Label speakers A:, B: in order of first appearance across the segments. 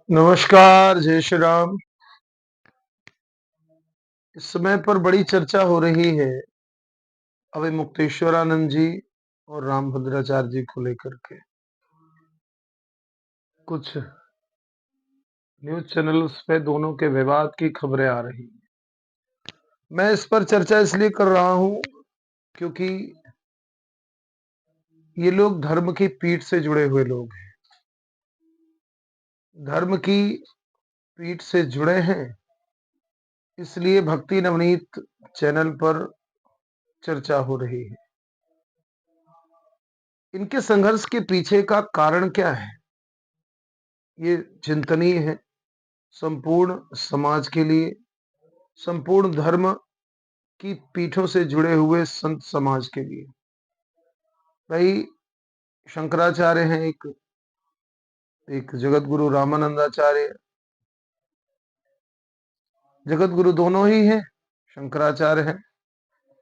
A: नमस्कार, जय श्री राम। इस समय पर बड़ी चर्चा हो रही है अभी मुक्तेश्वरानंद जी और रामभद्राचार्य जी को लेकर के। कुछ न्यूज़ चैनल्स पे दोनों के विवाद की खबरें आ रही हैं। मैं इस पर चर्चा इसलिए कर रहा हूँ क्योंकि ये लोग धर्म की पीठ से जुड़े हुए लोग हैं। धर्म की पीठ से जुड़े हैं, इसलिए भक्ति नवनीत चैनल पर चर्चा हो रही है। इनके संघर्ष के पीछे का कारण क्या है, ये चिंतनीय है संपूर्ण समाज के लिए, संपूर्ण धर्म की पीठों से जुड़े हुए संत समाज के लिए। भाई शंकराचार्य हैं, एक जगत गुरु रामानंदाचार्य। जगत गुरु दोनों ही हैं, शंकराचार्य हैं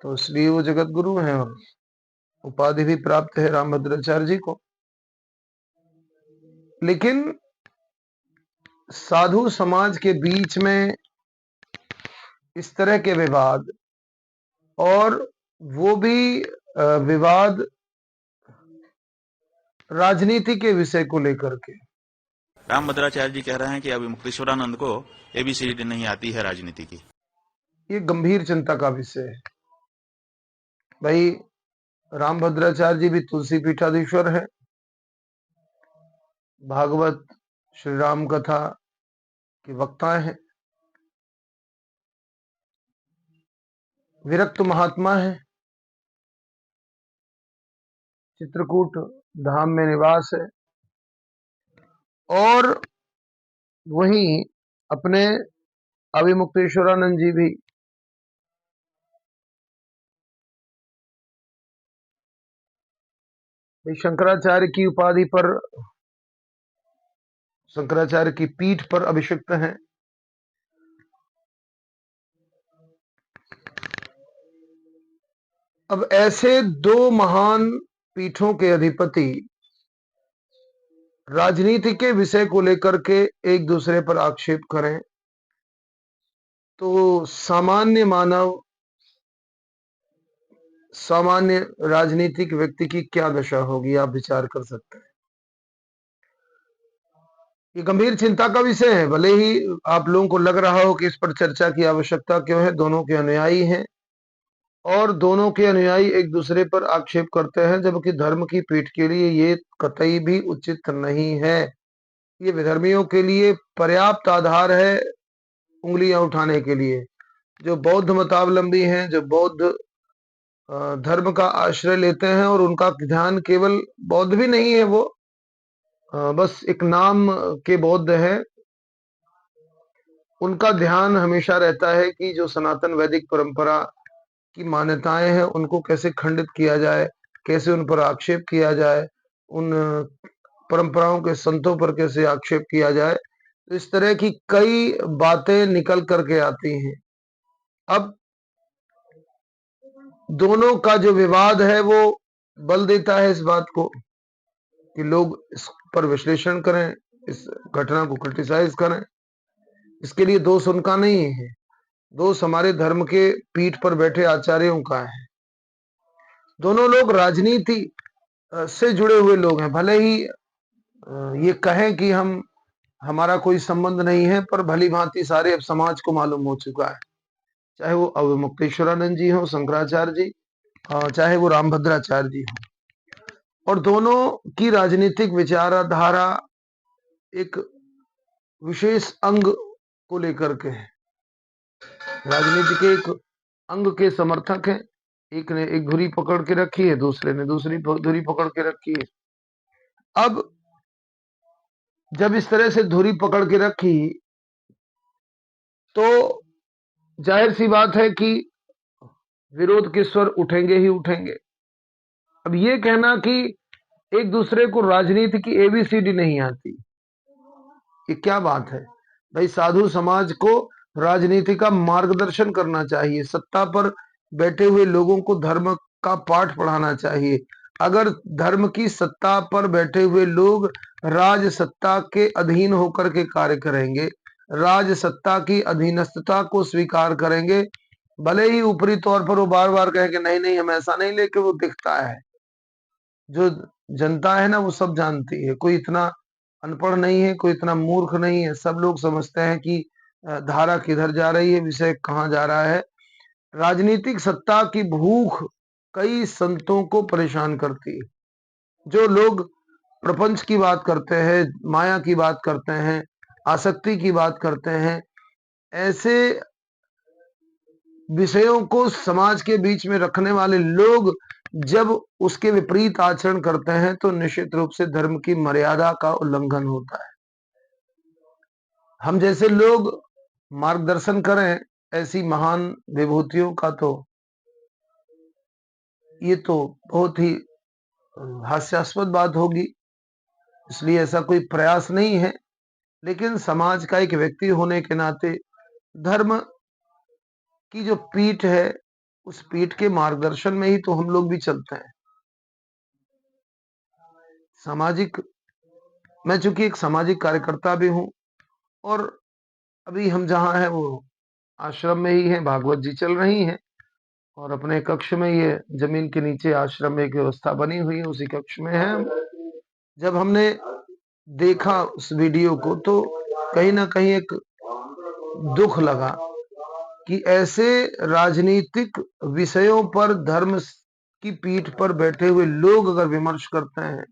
A: तो इसलिए वो जगत गुरु हैं और उपाधि भी प्राप्त है रामभद्राचार्य जी को। लेकिन साधु समाज के बीच में इस तरह के विवाद, और वो भी विवाद राजनीति के विषय को लेकर के।
B: रामभद्राचार्य जी कह रहे हैं कि अभी मुक्तेश्वरानंद को एबीसीडी नहीं आती है राजनीति की।
A: ये गंभीर चिंता का विषय है। भाई रामभद्राचार्य जी भी तुलसी पीठाधीश्वर है, भागवत श्री राम कथा के वक्ता हैं, विरक्त महात्मा है, चित्रकूट धाम में निवास है, और वहीं अपने अभिमुक्तेश्वरानंद जी भी शंकराचार्य की उपाधि पर, शंकराचार्य की पीठ पर अभिषिक्त हैं। अब ऐसे दो महान पीठों के अधिपति राजनीति के विषय को लेकर के एक दूसरे पर आक्षेप करें तो सामान्य मानव, सामान्य राजनीतिक व्यक्ति की क्या दशा होगी, आप विचार कर सकते हैं। ये गंभीर चिंता का विषय है। भले ही आप लोगों को लग रहा हो कि इस पर चर्चा की आवश्यकता क्यों है, दोनों के अनुयायी हैं और दोनों के अनुयायी एक दूसरे पर आक्षेप करते हैं, जबकि धर्म की पीठ के लिए ये कतई भी उचित नहीं है। ये विधर्मियों के लिए पर्याप्त आधार है उंगलियां उठाने के लिए। जो बौद्ध मतावलंबी हैं, जो बौद्ध धर्म का आश्रय लेते हैं, और उनका ध्यान केवल बौद्ध भी नहीं है, वो बस एक नाम के बौद्ध है। उनका ध्यान हमेशा रहता है कि जो सनातन वैदिक परंपरा की मान्यताएं हैं उनको कैसे खंडित किया जाए, कैसे उन पर आक्षेप किया जाए, उन परंपराओं के संतों पर कैसे आक्षेप किया जाए। तो इस तरह की कई बातें निकल करके आती हैं। अब दोनों का जो विवाद है वो बल देता है इस बात को कि लोग इस पर विश्लेषण करें, इस घटना को क्रिटिसाइज करें। इसके लिए दोष उनका नहीं है, दोष हमारे धर्म के पीठ पर बैठे आचार्यों का है। दोनों लोग राजनीति से जुड़े हुए लोग हैं। भले ही ये कहें कि हमारा कोई संबंध नहीं है, पर भली भांति सारे अब समाज को मालूम हो चुका है, चाहे वो अवमुक्तेश्वरानंद जी हो, शंकराचार्य जी, चाहे वो रामभद्राचार्य जी हो, और दोनों की राजनीतिक विचारधारा एक विशेष अंग को लेकर के है। राजनीति के एक अंग के समर्थक हैं। एक ने एक धुरी पकड़ के रखी है, दूसरे ने दूसरी धुरी पकड़ के रखी है। अब जब इस तरह से धुरी पकड़ के रखी तो जाहिर सी बात है कि विरोध के स्वर उठेंगे ही उठेंगे। अब ये कहना कि एक दूसरे को राजनीति की एबीसीडी नहीं आती, ये क्या बात है। भाई साधु समाज को राजनीति का मार्गदर्शन करना चाहिए, सत्ता पर बैठे हुए लोगों को धर्म का पाठ पढ़ाना चाहिए। अगर धर्म की सत्ता पर बैठे हुए लोग राज सत्ता के अधीन होकर के कार्य करेंगे, राज सत्ता की अधीनस्थता को स्वीकार करेंगे, भले ही ऊपरी तौर पर वो बार बार कहे कि नहीं नहीं हम ऐसा नहीं, लेके वो दिखता है। जो जनता है ना वो सब जानती है, कोई इतना अनपढ़ नहीं है, कोई इतना मूर्ख नहीं है, सब लोग समझते हैं कि धारा किधर जा रही है, विषय कहाँ जा रहा है। राजनीतिक सत्ता की भूख कई संतों को परेशान करती है। जो लोग प्रपंच की बात करते हैं, माया की बात करते हैं, आसक्ति की बात करते हैं, ऐसे विषयों को समाज के बीच में रखने वाले लोग जब उसके विपरीत आचरण करते हैं तो निश्चित रूप से धर्म की मर्यादा का उल्लंघन होता है। हम जैसे लोग मार्गदर्शन करें ऐसी महान विभूतियों का तो ये तो बहुत ही हास्यास्पद बात होगी, इसलिए ऐसा कोई प्रयास नहीं है। लेकिन समाज का एक व्यक्ति होने के नाते धर्म की जो पीठ है उस पीठ के मार्गदर्शन में ही तो हम लोग भी चलते हैं। सामाजिक मैं चूंकि एक सामाजिक कार्यकर्ता भी हूं और अभी हम जहां हैं वो आश्रम में ही हैं, भागवत जी चल रही हैं और अपने कक्ष में ये जमीन के नीचे आश्रम में एक व्यवस्था बनी हुई है, उसी कक्ष में है हम। जब हमने देखा उस वीडियो को तो कहीं ना कहीं एक दुख लगा कि ऐसे राजनीतिक विषयों पर धर्म की पीठ पर बैठे हुए लोग अगर विमर्श करते हैं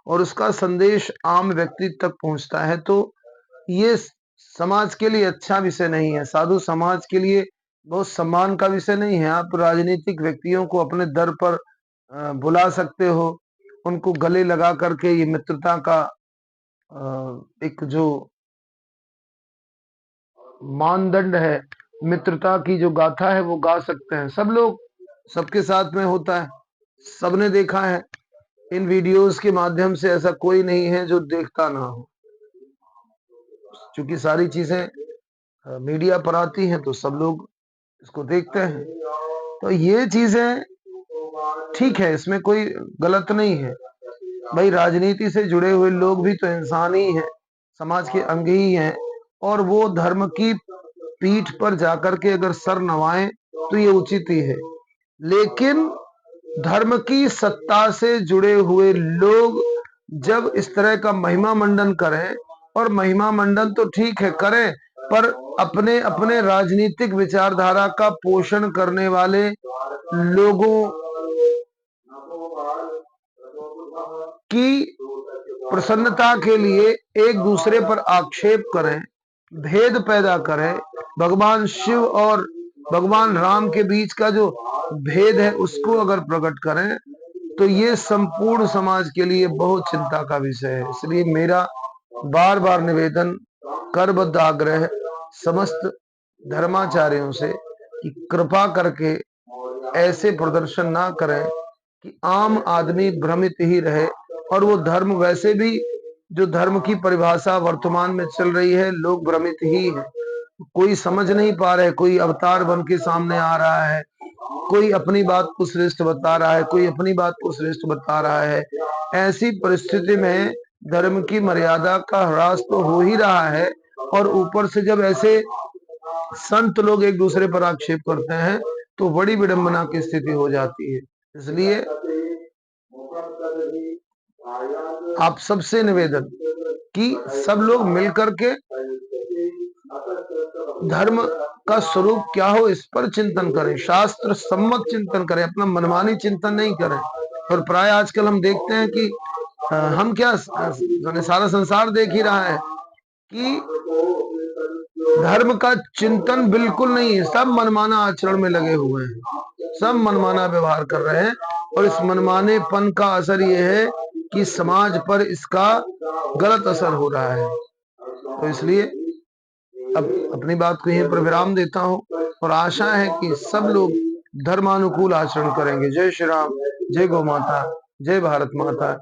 A: और उसका संदेश आम व्यक्ति तक पहुंचता है तो ये समाज के लिए अच्छा विषय नहीं है, साधु समाज के लिए बहुत सम्मान का विषय नहीं है। आप राजनीतिक व्यक्तियों को अपने दर पर बुला सकते हो, उनको गले लगा करके ये मित्रता का एक जो मानदंड है, मित्रता की जो गाथा है वो गा सकते हैं। सब लोग सबके साथ में होता है, सबने देखा है। इन वीडियोस के माध्यम से ऐसा कोई नहीं है जो देखता ना हो, क्योंकि सारी चीजें मीडिया पर आती हैं तो सब लोग इसको देखते हैं। तो ये चीजें ठीक है, इसमें कोई गलत नहीं है। भाई राजनीति से जुड़े हुए लोग भी तो इंसान ही हैं, समाज के अंग ही हैं और वो धर्म की पीठ पर जाकर के अगर सर नवाएं तो ये उचित ही है। लेकिन धर्म की सत्ता से जुड़े हुए लोग जब इस तरह का महिमा मंडन करें, और महिमा मंडन तो ठीक है करें, पर अपने अपने राजनीतिक विचारधारा का पोषण करने वाले लोगों की प्रसन्नता के लिए एक दूसरे पर आक्षेप करें, भेद पैदा करें, भगवान शिव और भगवान राम के बीच का जो भेद है उसको अगर प्रकट करें तो ये संपूर्ण समाज के लिए बहुत चिंता का विषय है। इसलिए मेरा बार बार निवेदन, करबद्ध आग्रह समस्त धर्माचार्यों से कि कृपा करके ऐसे प्रदर्शन ना करें कि आम आदमी भ्रमित ही रहे। और वो धर्म वैसे भी जो धर्म की परिभाषा वर्तमान में चल रही है, लोग भ्रमित ही है, कोई समझ नहीं पा रहे। कोई अवतार बन के सामने आ रहा है, कोई अपनी बात को श्रेष्ठ बता रहा है, कोई अपनी बात को श्रेष्ठ बता रहा है। ऐसी परिस्थिति में धर्म की मर्यादा का ह्रास तो हो ही रहा है और ऊपर से जब ऐसे संत लोग एक दूसरे पर आक्षेप करते हैं तो बड़ी विडंबना की स्थिति हो जाती है। इसलिए आप सबसे निवेदन कि सब लोग मिलकर के धर्म का स्वरूप क्या हो इस पर चिंतन करें, शास्त्र सम्मत चिंतन करें, अपना मनमानी चिंतन नहीं करें। और प्राय आजकल हम देखते हैं कि हम क्या सारा संसार देख ही रहा है कि धर्म का चिंतन बिल्कुल नहीं है, सब मनमाना आचरण में लगे हुए हैं, सब मनमाना व्यवहार कर रहे हैं। और इस मनमानेपन का असर यह है कि समाज पर इसका गलत असर हो रहा है। तो इसलिए अब अपनी बात को यहीं पर विराम देता हूं और आशा है कि सब लोग धर्मानुकूल आचरण करेंगे। जय श्री राम, जय गौ माता, जय भारत माता।